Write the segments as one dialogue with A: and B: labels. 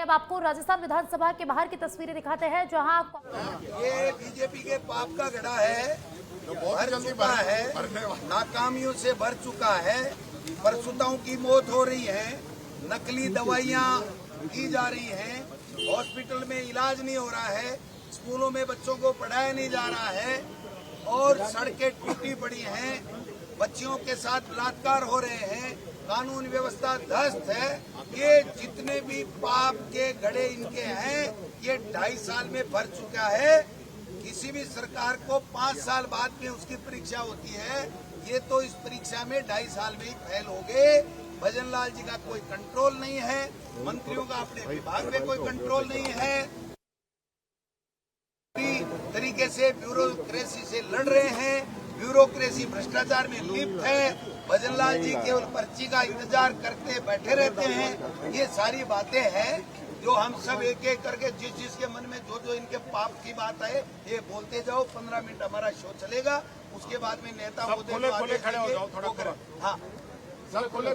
A: अब आपको राजस्थान विधानसभा के बाहर की तस्वीरें दिखाते हैं, जहां
B: ये बीजेपी के पाप का घड़ा है, भर चुका है, नाकामियों से भर चुका है। प्रसूताओं की मौत हो रही है, नकली दवाइयां की जा रही हैं, हॉस्पिटल में इलाज नहीं हो रहा है, स्कूलों में बच्चों को पढ़ाया नहीं जा रहा है और सड़कें टूटी पड़ी हैं, बच्चियों के साथ बलात्कार हो रहे हैं, कानून व्यवस्था ध्वस्त है। ये जितने भी पाप के घड़े इनके हैं, ये 2.5 साल में भर चुका है। किसी भी सरकार को 5 साल बाद में उसकी परीक्षा होती है, ये तो इस परीक्षा में 2.5 साल में ही फेल हो गए। भजन लाल जी का कोई कंट्रोल नहीं है, मंत्रियों का अपने विभाग में कोई कंट्रोल नहीं है, तरीके से ब्यूरोक्रेसी से लड़ रहे हैं, ब्यूरोक्रेसी भ्रष्टाचार में लिप्त है। भजन लाल जी केवल पर्ची का इंतजार करते बैठे रहते हैं। ये सारी बातें हैं जो हम सब एक एक करके जिस के मन में जो इनके पाप की बात है ये बोलते जाओ। 15 मिनट हमारा शो चलेगा, उसके बाद में नेता होते हाँ
C: सब खुले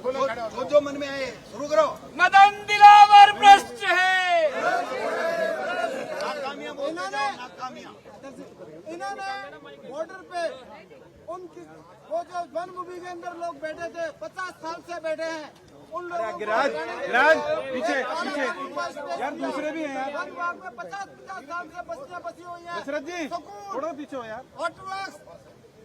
B: जो मन में आए शुरू करो।
D: मदन दिलावर भ्रष्ट है,
B: नाकामियां बोलते जाओ, नाकामियां।
C: इन्होंने बॉर्डर पे उनकी वो जो वनभूमि के अंदर लोग बैठे थे, 50 साल से बैठे हैं, उन लोगों को
D: पीछे यार दूसरे भी हैं यार।
C: वन विभाग में 50 साल से बस्तियां बसी हुई हैं।
D: दशरथ जी थोड़ा पीछे हो यार।
C: ऑटोवर्क्स,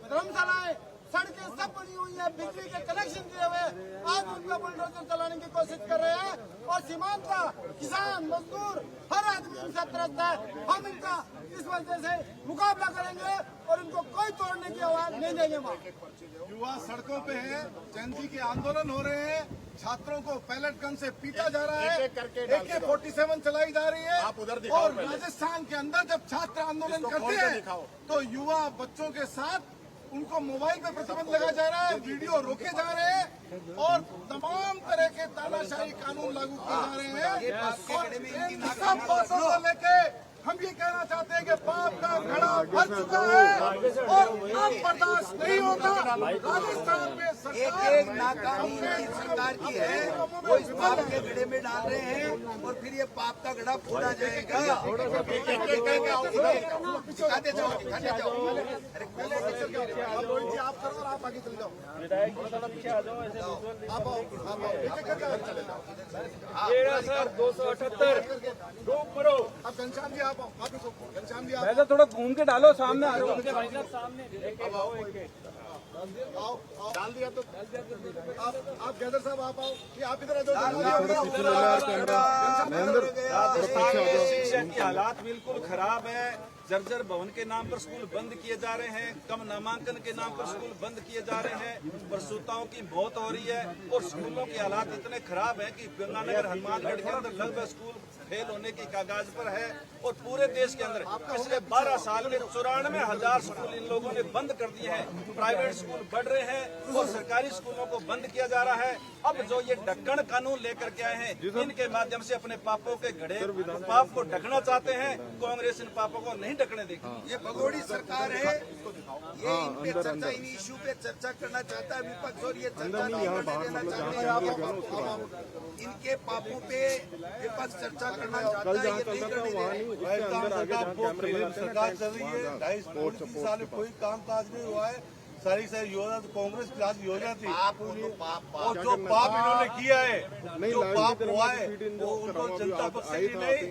C: धर्मशालाएं, सड़कें सब बनी हुई है, बिजली के कनेक्शन दिए हुए, आज उनका बुलडोजर चलाने की कोशिश कर रहे हैं और सीमांत का किसान मजदूर हर आदमी इनसे त्रस्त है। हम इनका इस वजह से मुकाबला करेंगे और इनको कोई तोड़ने की आवाज नहीं देंगे।
E: युवा सड़कों पे हैं, जयंती के आंदोलन हो रहे हैं, छात्रों को पैलेट गन से पीटा जा रहा है, AK-47 चलाई जा रही है।
C: आप उधर
E: और राजस्थान के अंदर जब छात्र आंदोलन करते हैं तो युवा बच्चों के साथ उनको मोबाइल पे प्रतिबंध लगाया जा रहा है, वीडियो रोके जा रहे हैं और तमाम तरह के तानाशाही कानून लागू किए जा रहे हैं। और इन सब बातों को लेके हम ये कहना चाहते हैं कि पाप का घड़ा भर चुका है और अब बर्दाश्त नहीं होगा। राजस्थान में
B: एक नाकामी सरकार की है, वो इस पाप के घड़े में डाल रहे हैं और फिर ये पाप का घड़ा फोड़ा जाएगा। दिखाते जाओ, दिखाते जाओ।
C: आप करो और आप आगे चले जाओ।
D: सर 278
C: अब घनश्याम जी आप घनश्याम जी
D: वैसे थोड़ा घूम के डालो, सामने आ जाओ।
C: आओ डाल दिया तो आप गैदर साहब आप आओ, ये आप इधर आ जाओ।
F: शिक्षा की हालात बिल्कुल खराब है। जर्जर भवन के नाम पर स्कूल बंद किए जा रहे हैं, कम नामांकन के नाम पर स्कूल बंद किए जा रहे हैं, प्रसूताओं की मौत हो रही है और स्कूलों के हालात इतने खराब हैं कि गंगानगर हनुमानगढ़ के अंदर लगभग स्कूल फेल होने की कागज पर है और पूरे देश के अंदर पिछले 12 साल में 94,000 स्कूल इन लोगों ने बंद कर दिए हैं। प्राइवेट स्कूल बढ़ रहे हैं और सरकारी स्कूलों को बंद किया जा रहा है। अब जो ये ढक्कन कानून लेकर के आए हैं, इनके माध्यम से अपने पापों के घड़े पाप को ढकना चाहते हैं। कांग्रेस इन पापों को नहीं ढकने देगी।
B: ये भगोड़ी सरकार है, ये इन पे चर्चा, इन इशू पे चर्चा करना चाहता है विपक्ष और ये चर्चा नहीं करने देना चाहते हैं। इनके पापों पे विपक्ष चर्चा करना चाहता है, ये नहीं करने दे रहे।
E: सरकार चल रही है, 2.5 साल में कोई काम काज नहीं हुआ है। सारी योजना तो कांग्रेस की राज योजना थी और जो पाप इन्होंने किया है, जो पाप हुआ है वो उनको जनता बख्शेगी नहीं।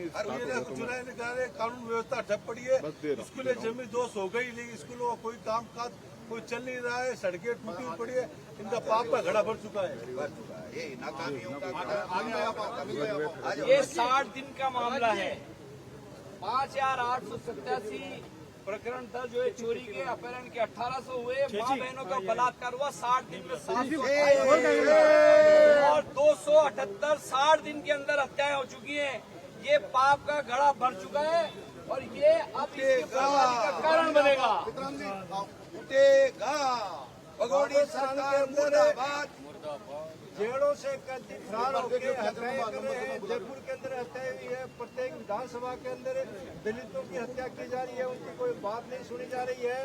E: चुनाव निकाले, कानून व्यवस्था ठप पड़ी है, स्कूलें जमीन दोष हो गई, लेकिन स्कूलों का कोई काम काज कोई चल नहीं रहा है, सड़कें टूटी पड़ी है, इनका पाप का घड़ा भर चुका है।
D: ये 60 दिन का मामला है। 5,887 प्रकरण दर्ज हुए, चोरी के, अपहरण के 1800 हुए, माँ बहनों का बलात्कार हुआ 60 दिन में 700 और 278 60 दिन के अंदर हत्याएं हो चुकी हैं। ये पाप का घड़ा भर चुका है और ये अब इसके बर्बादी का कारण बनेगा।
B: उठेगा भगोड़ी सरकार मुर्दाबाद।
E: जेलों से फरार होकर हत्याएं कर रहे हैं। जयपुर के अंदर हत्या हुई है, प्रत्येक विधानसभा के अंदर दलितों की हत्या की जा रही है, उनकी कोई बात नहीं सुनी जा रही है।